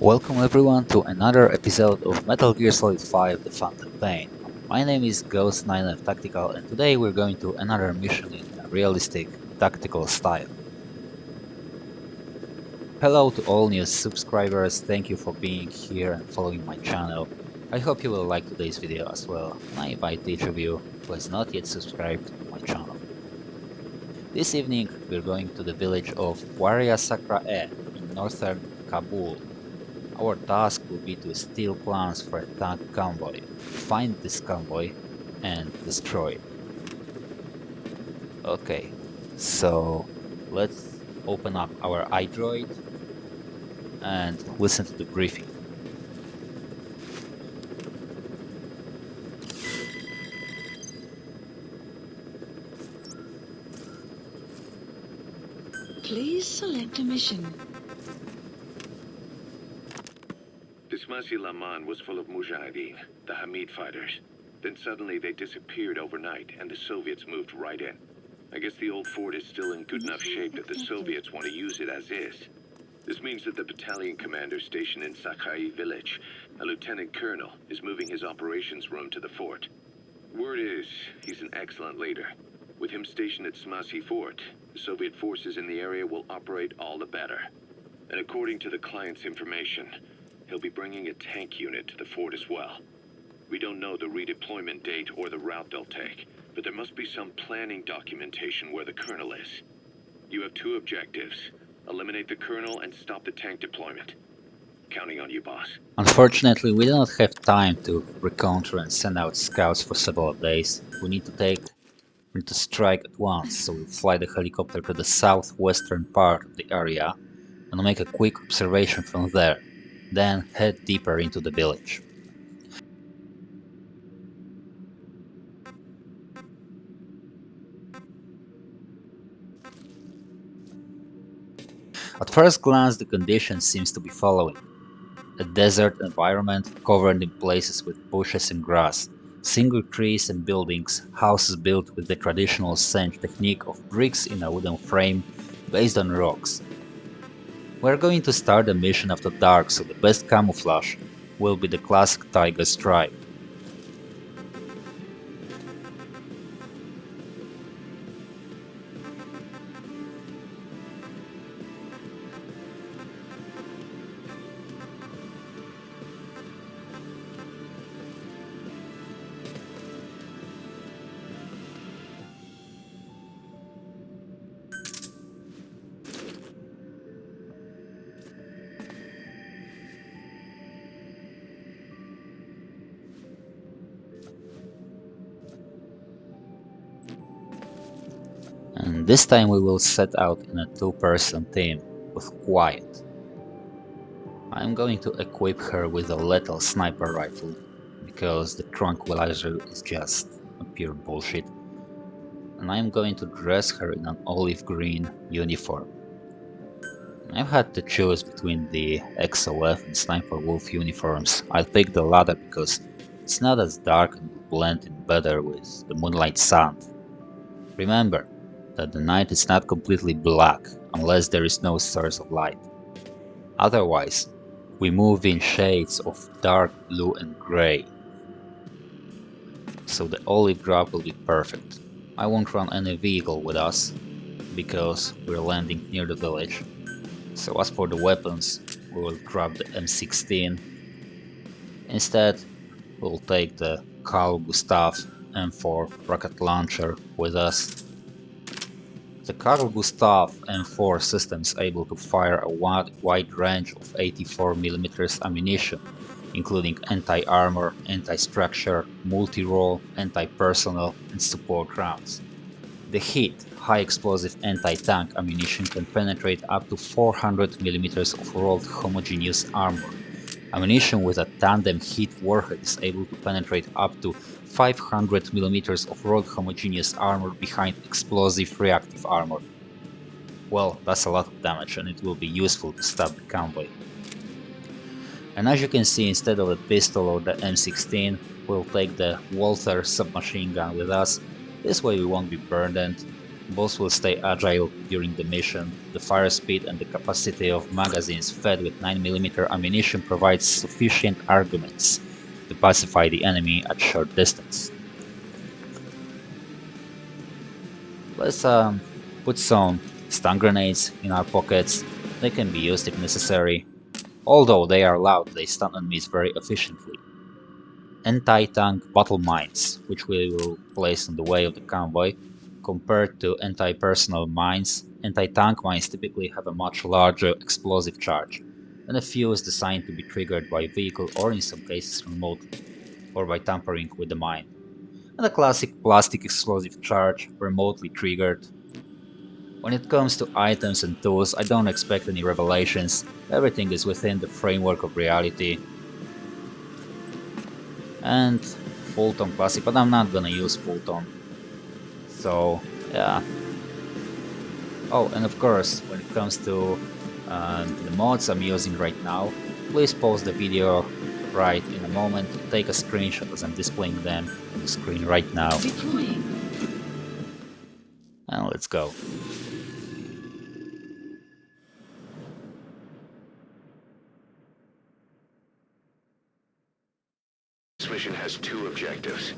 Welcome everyone to another episode of Metal Gear Solid 5 The Phantom Pain. My name is Ghost9F Tactical and today we're going to another mission in a realistic tactical style. Hello to all new subscribers, thank you for being here and following my channel. I hope you will like today's video as well, and I invite each of you who has not yet subscribed to my channel. This evening we're going to the village of Waria Sakra-e in northern Kabul. Our task will be to steal plans for a tank convoy, find this convoy, and destroy it. Okay, so let's open up our iDroid and listen to the briefing. Please select a mission. Dismasi Laman was full of Mujahideen, the Hamid fighters. Then suddenly they disappeared overnight and the Soviets moved right in. I guess the old fort is still in good enough shape that the Soviets want to use it as is. This means that the battalion commander stationed in Sakai village, a lieutenant colonel, is moving his operations room to the fort. Word is, he's an excellent leader. With him stationed at Smasi Fort, the Soviet forces in the area will operate all the better. And according to the client's information, he'll be bringing a tank unit to the fort as well. We don't know the redeployment date or the route they'll take, but there must be some planning documentation where the colonel is. You have two objectives: eliminate the colonel and stop the tank deployment. Counting on you, boss. Unfortunately, we do not have time to reconnoiter and send out scouts for several days. We need to strike at once, so we fly the helicopter to the southwestern part of the area and make a quick observation from there, then head deeper into the village. At first glance, the conditions seems to be following. A desert environment covered in places with bushes and grass, single trees and buildings, houses built with the traditional Senj technique of bricks in a wooden frame based on rocks. We're going to start the mission after dark, so the best camouflage will be the classic tiger stripe. And this time we will set out in a two-person team with Quiet. I'm going to equip her with a lethal sniper rifle, because the tranquilizer is just a pure bullshit. And I'm going to dress her in an olive green uniform. I've had to choose between the XOF and Sniper Wolf uniforms. I'll pick the latter because it's not as dark and will blend in better with the moonlight sun. Remember that the night is not completely black unless there is no source of light. Otherwise, we move in shades of dark blue and grey. So the olive drop will be perfect. I won't run any vehicle with us because we're landing near the village. So as for the weapons, we will grab the M16. Instead, we'll take the Carl Gustav M4 rocket launcher with us. The Carl Gustav M4 system is able to fire a wide range of 84mm ammunition, including anti-armor, anti-structure, multi-role, anti-personnel, and support rounds. The HIT, high explosive anti-tank ammunition, can penetrate up to 400mm of rolled homogeneous armor. Ammunition with a tandem HIT warhead is able to penetrate up to 500mm of rolled homogeneous armor behind explosive reactive armor. Well, that's a lot of damage and it will be useful to stop the convoy. And as you can see, instead of the pistol or the M16, we'll take the Walther submachine gun with us. This way we won't be burdened Both will stay agile during the mission. The fire speed and the capacity of magazines fed with 9mm ammunition provides sufficient arguments to pacify the enemy at short distance. Let's put some stun grenades in our pockets. They can be used if necessary. Although they are loud, they stun enemies very efficiently. Anti-tank battle mines, which we will place in the way of the convoy. Compared to anti-personnel mines, anti-tank mines typically have a much larger explosive charge, and a fuse designed to be triggered by vehicle or in some cases remotely, or by tampering with the mine. And a classic plastic explosive charge, remotely triggered. When it comes to items and tools, I don't expect any revelations. Everything is within the framework of reality. And Fulton Classic, but I'm not gonna use Fulton. So, yeah. Oh, and of course, when it comes to the mods I'm using right now, please pause the video right in a moment, take a screenshot as I'm displaying them on the screen right now. Deploying. And let's go. This mission has two objectives.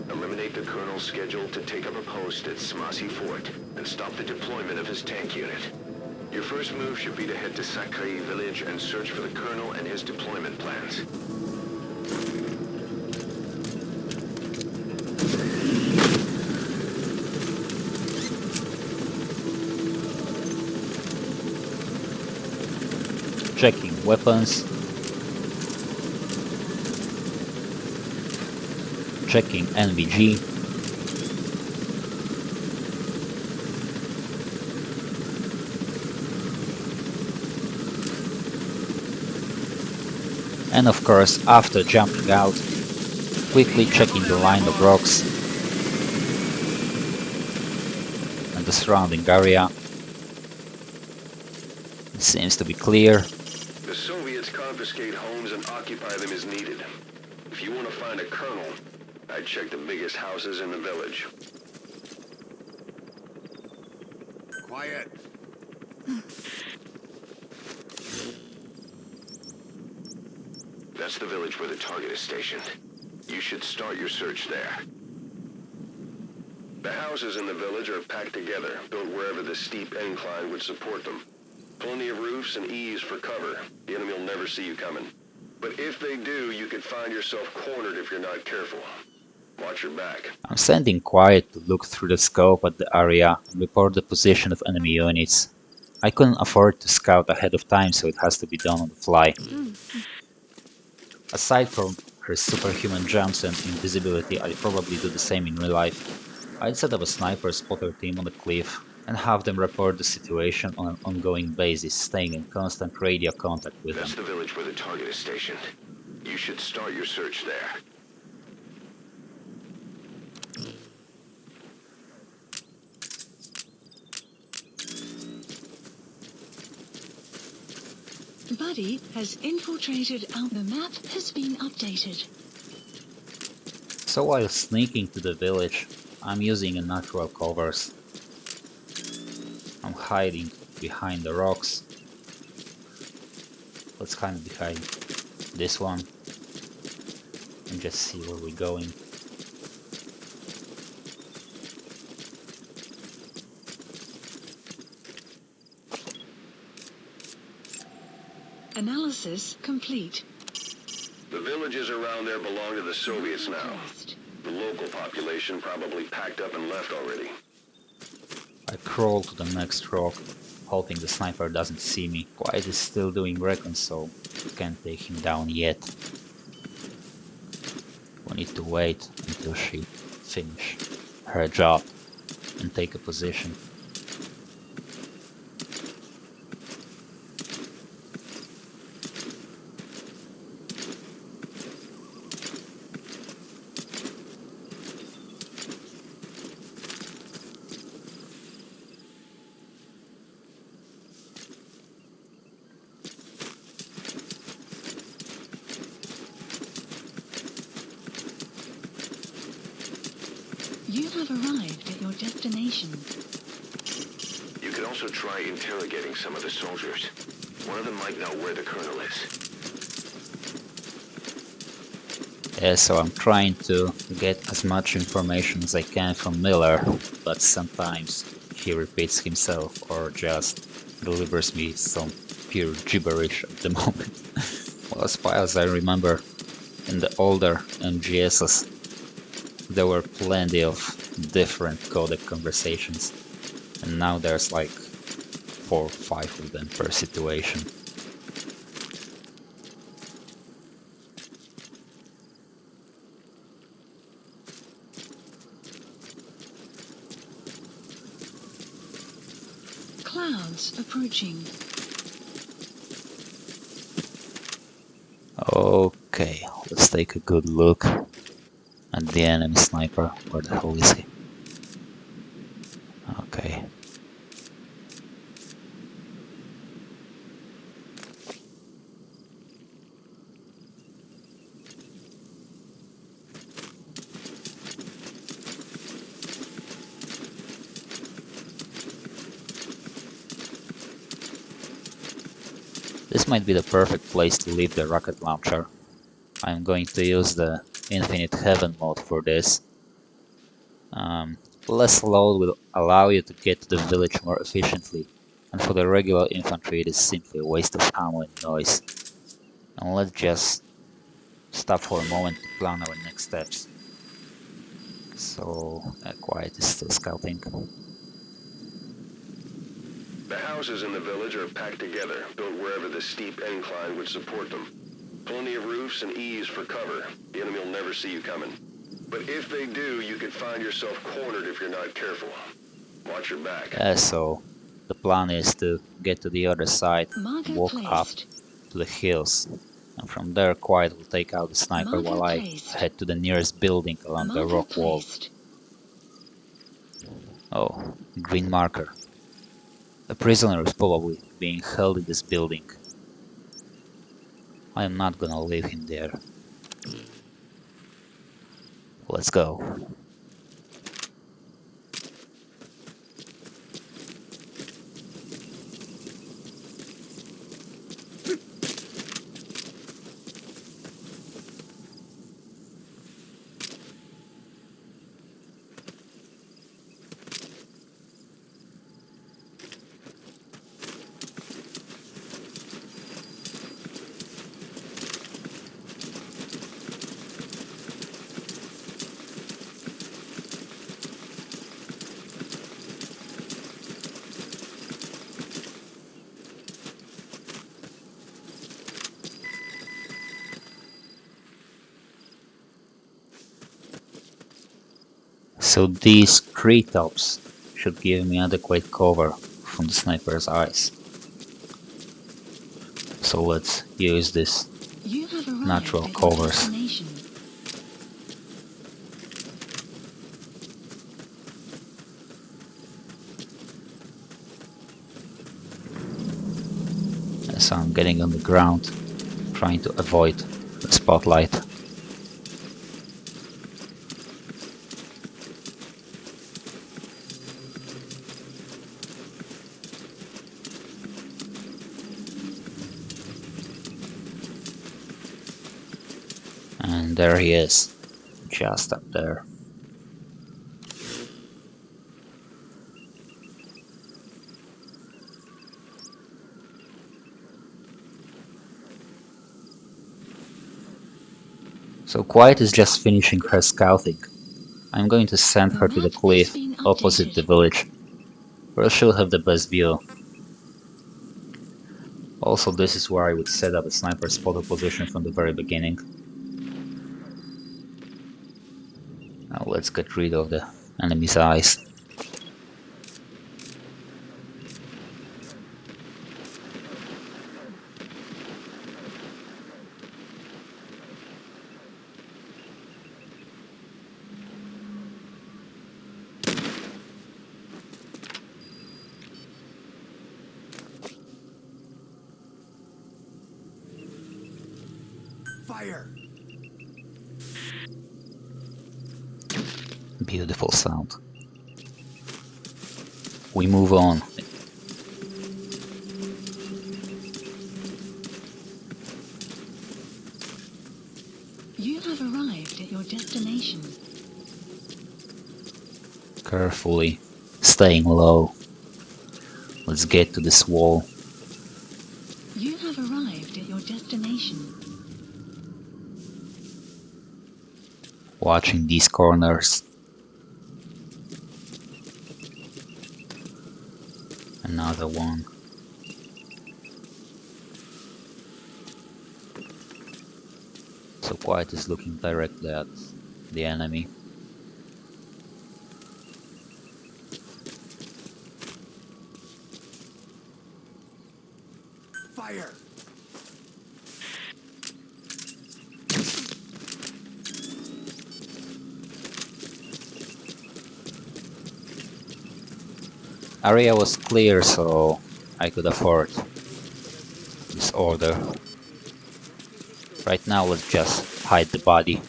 Eliminate the Colonel's schedule to take up a post at Smasi Fort and stop the deployment of his tank unit. Your first move should be to head to Sakai village and search for the Colonel and his deployment plans. Checking weapons. Checking NVG. And of course, after jumping out, quickly checking the line of rocks and the surrounding area. It seems to be clear. The Soviets confiscate homes and occupy them as needed. If you want to find a Colonel, I'd check the biggest houses in the village. Quiet. That's the village where the target is stationed. You should start your search there. The houses in the village are packed together, built wherever the steep incline would support them. Plenty of roofs and eaves for cover. The enemy will never see you coming. But if they do, you could find yourself cornered if you're not careful. Watch your back. I'm sending Quiet to look through the scope at the area and report the position of enemy units. I couldn't afford to scout ahead of time, so it has to be done on the fly. Aside from her superhuman jumps and invisibility, I'd probably do the same in real life. I'd set up a sniper spotter team on the cliff and have them report the situation on an ongoing basis, staying in constant radio contact with them. That's the village where the target is stationed. You should start your search there. Buddy has infiltrated our... The map has been updated. So while sneaking to the village, I'm using a natural covers. I'm hiding behind the rocks. Let's hide behind this one and just see where we're going. Analysis complete. The villages around there belong to the Soviets now. The local population probably packed up and left already. I crawl to the next rock, hoping the sniper doesn't see me. Quiet is still doing recon, so we can't take him down yet. We need to wait until she finishes her job and take a position. You have arrived at your destination. could also try interrogating some of the soldiers. One of them might know where the colonel is. Yeah, so I'm trying to get as much information as I can from Miller, but sometimes he repeats himself or just delivers me some pure gibberish at the moment. Well, as far as I remember, in the older MGSs, there were plenty of different codec conversations, and now there's like 4 or 5 of them per situation. Clouds approaching. Okay, let's take a good look at the enemy sniper. Where the hell is he? Okay. This might be the perfect place to leave the rocket launcher. I'm going to use the Infinite Heaven mode for this. Less load will allow you to get to the village more efficiently, and for the regular infantry it is simply a waste of ammo and noise. And let's just stop for a moment to plan our next steps. So, Quiet is still scouting. The houses in the village are packed together, built wherever the steep incline would support them. Plenty of roofs and eaves for cover. The enemy will never see you coming. But if they do, you could find yourself cornered if you're not careful. Watch your back. So the plan is to get to the other side, walk up to the hills, and from there Quiet will take out the sniper while I head to the nearest building along the rock wall. Oh, green marker. A prisoner is probably being held in this building. I am not gonna leave him there. Let's go. So these treetops should give me adequate cover from the sniper's eyes. So let's use this natural covers. So I'm getting on the ground, trying to avoid the spotlight. And there he is, just up there. So Quiet is just finishing her scouting. I'm going to send her to the cliff opposite the village, where she'll have the best view. Also, this is where I would set up a sniper spotter position from the very beginning. Now let's get rid of the enemy's eyes. Fire! Beautiful sound. We move on Carefully, staying low. Let's get to this wall. You have arrived at your destination. Watching these corners. Another one. So Quiet is looking directly at the enemy. Fire! Area was clear, so I could afford this order. Right now, let's just hide the body.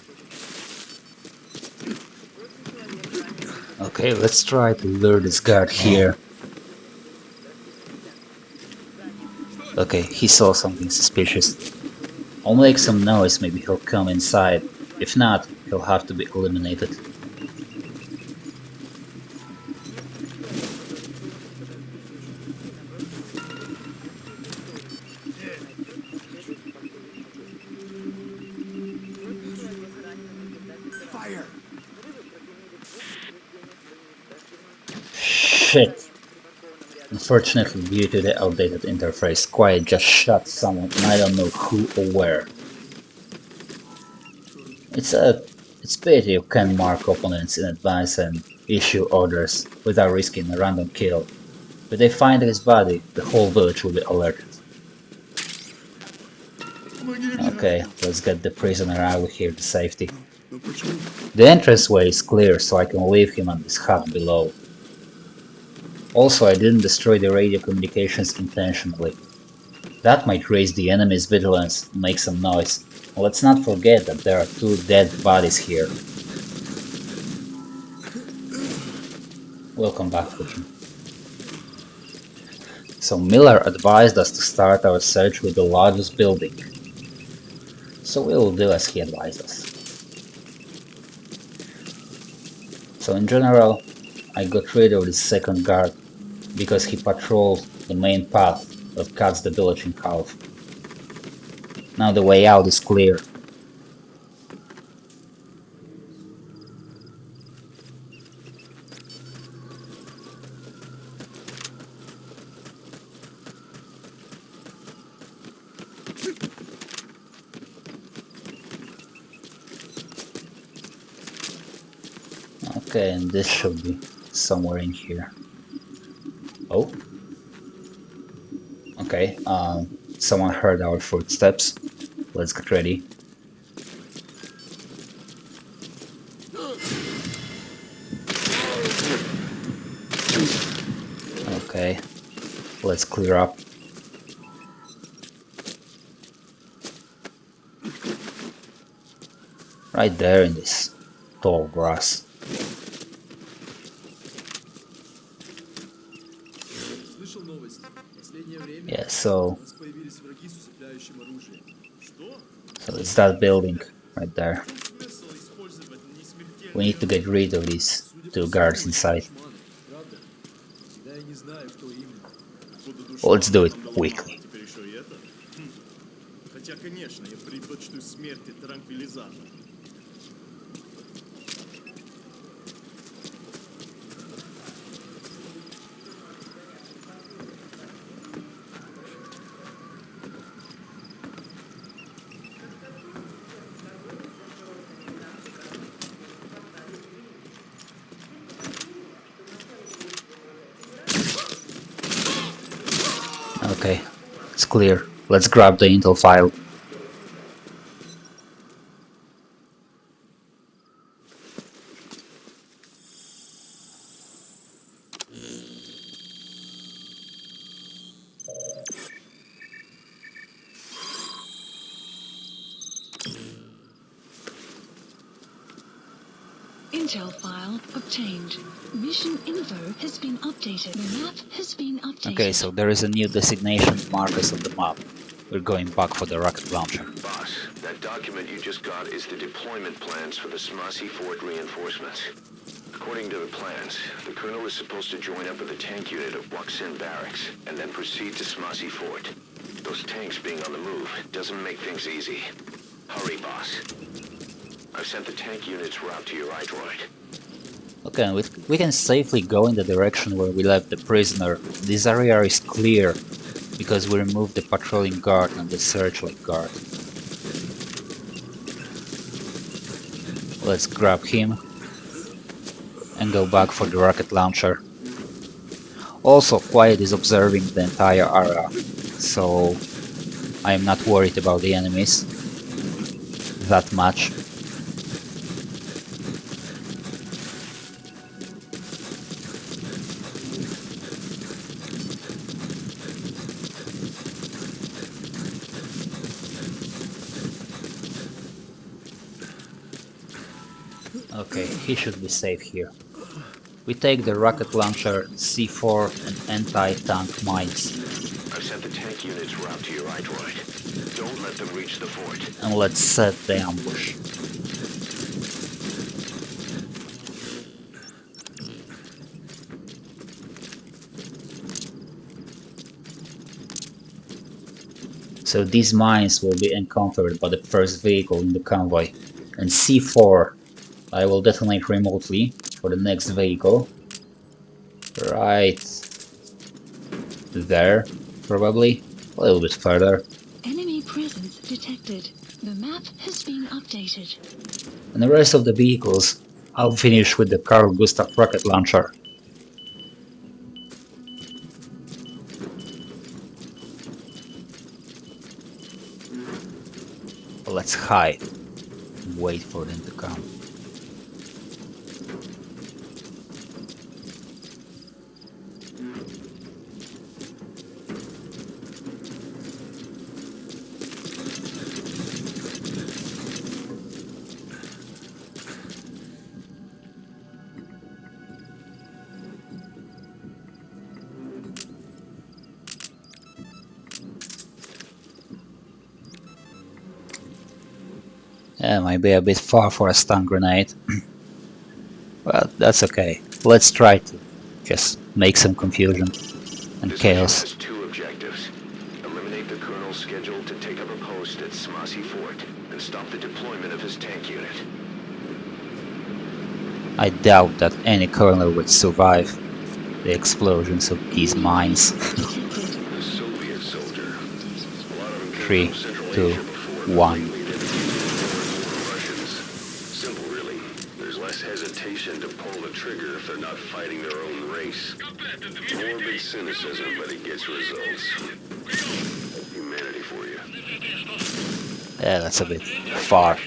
Okay, let's try to lure this guard here. Okay, he saw something suspicious. I'll make some noise, maybe he'll come inside. If not, he'll have to be eliminated. Fire! Shit! Unfortunately, due to the outdated interface, Quiet just shot someone and I don't know who or where. It's pity you can mark opponents in advance and issue orders without risking a random kill. If they find his body, the whole village will be alerted. Okay, let's get the prisoner out of here to safety. The entranceway is clear, so I can leave him at this hut below. Also, I didn't destroy the radio communications intentionally. That might raise the enemy's vigilance and make some noise. Let's not forget that there are 2 dead bodies here. Welcome back, Fujin. So Miller advised us to start our search with the largest building. So we will do as he advised us. So in general, I got rid of the second guard because he patrolled the main path that cuts the village in half. Now the way out is clear. Okay, and this should be somewhere in here. Oh. Okay, someone heard our footsteps. Let's get ready. Okay, let's clear up. Right there in this tall grass. Yeah, so it's that building right there. We need to get rid of these 2 guards inside. Well, let's do it quickly. Okay, it's clear. Let's grab the intel file. Intel file obtained. Mission info has been updated. The map has been updated. Okay, so there is a new designation markers on the map. We're going back for the rocket launcher. Boss, that document you just got is the deployment plans for the Smasi Fort reinforcements. According to the plans, the Colonel is supposed to join up with the tank unit at Waksin Barracks, and then proceed to Smasi Fort. Those tanks being on the move doesn't make things easy. Hurry, boss. I've sent the tank unit's route to your iDroid. Okay, we can safely go in the direction where we left the prisoner. This area is clear, because we removed the patrolling guard and the searchlight guard. Let's grab him and go back for the rocket launcher. Also, Quiet is observing the entire area, so I am not worried about the enemies that much. Okay, he should be safe here. We take the rocket launcher, C4 and anti-tank mines. I've sent the tank unit's route to your iDroid. Don't let them reach the fort. And let's set the ambush. So these mines will be encountered by the first vehicle in the convoy. And C4 I will detonate remotely for the next vehicle. Right there, probably. A little bit further. Enemy presence detected. The map has been updated. And the rest of the vehicles, I'll finish with the Carl Gustav rocket launcher. Let's hide and wait for them to come. Yeah, might be a bit far for a stun grenade. Well, that's okay. Let's try to just make some confusion and This chaos. mission has two objectives. Eliminate the Colonel's schedule to take up a post at Smasi Fort and stop the deployment of his tank unit. I doubt that any colonel would survive the explosions of these mines. Detected. The Soviet soldier. A lot of them came 3, from Central 2, Asia before, 1. lately they've been Russians. Simple, really. There's less hesitation to pull the trigger if they're not fighting their own race. Morbid cynicism, but it gets results. That's humanity for you. Yeah, that's a bit far.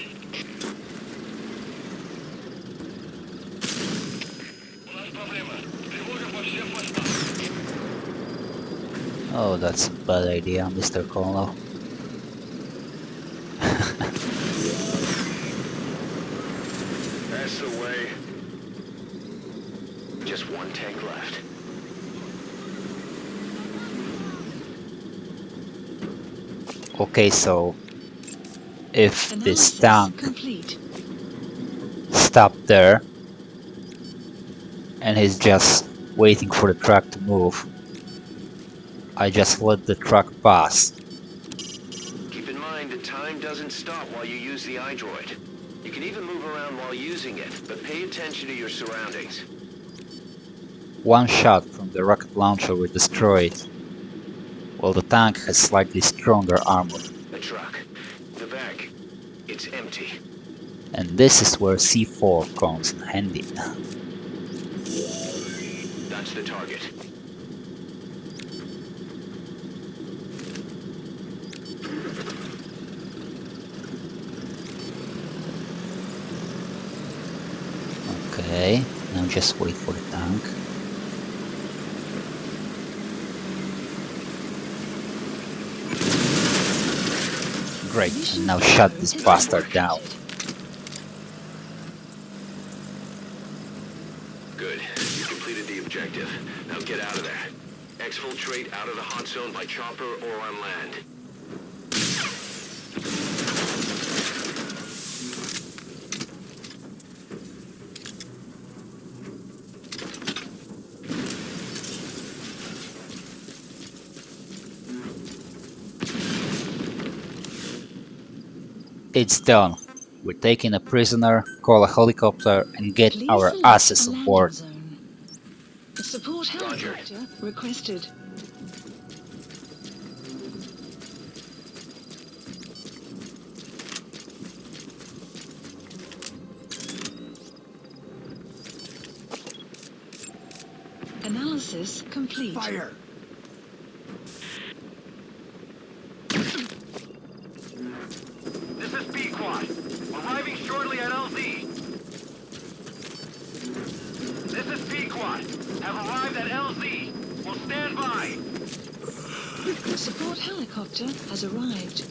Oh, that's a bad idea, Mr. Colonel. That's the way. Just one tank left. Okay, so if this Analysis tank complete. stopped there and he's just waiting for the truck to move, I just let the truck pass. Keep in mind that time doesn't stop while you use the iDroid. You can even move around while using it, but pay attention to your surroundings. One shot from the rocket launcher will destroy it, while the tank has slightly stronger armor. The truck. The back. It's empty. And this is where C4 comes in handy. That's the target. Okay, now just wait for the tank. Great, and now shut this bastard down. Good. You completed the objective. Now get out of there. Exfiltrate out of the hot zone by chopper or on land. It's done. We're taking a prisoner, call a helicopter, and get Please our select asses a on landing board. zone. A support helicopter requested. Analysis complete. Fire! This is B-Quad. Arriving shortly at LZ. This is B-Quad. Have arrived at LZ. Will stand by. Support helicopter has arrived.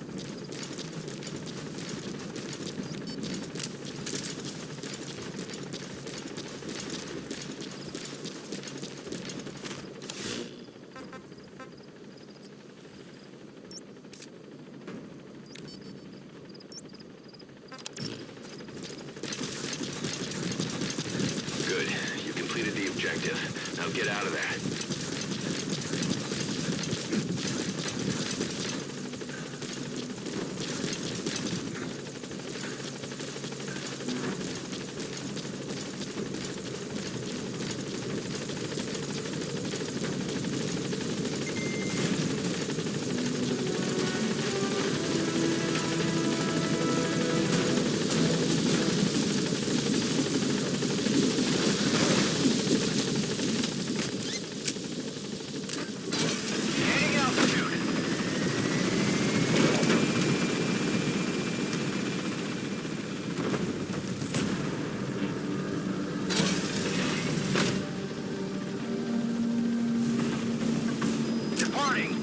Good. You completed the objective. Now get out of there. Gaining altitude. Departing.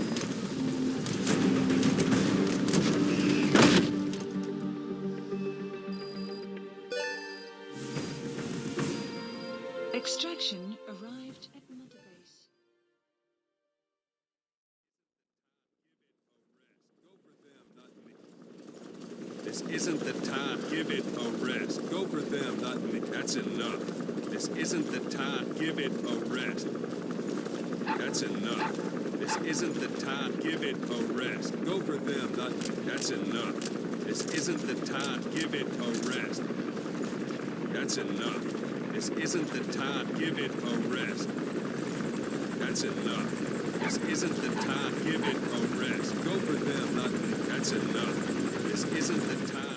Extraction arrived at Mother Base. This isn't the time. Give it a rest. Go for them, not me. That's enough. This isn't the time. Give it a rest. That's enough. This isn't the time. Give it a rest. Go for them, not me. That's enough. This isn't the time. Give it a rest. That's enough. This isn't the time. Give it a rest. That's enough. This isn't the time. Give it a rest. Go for them, not me. That's enough. This isn't the time.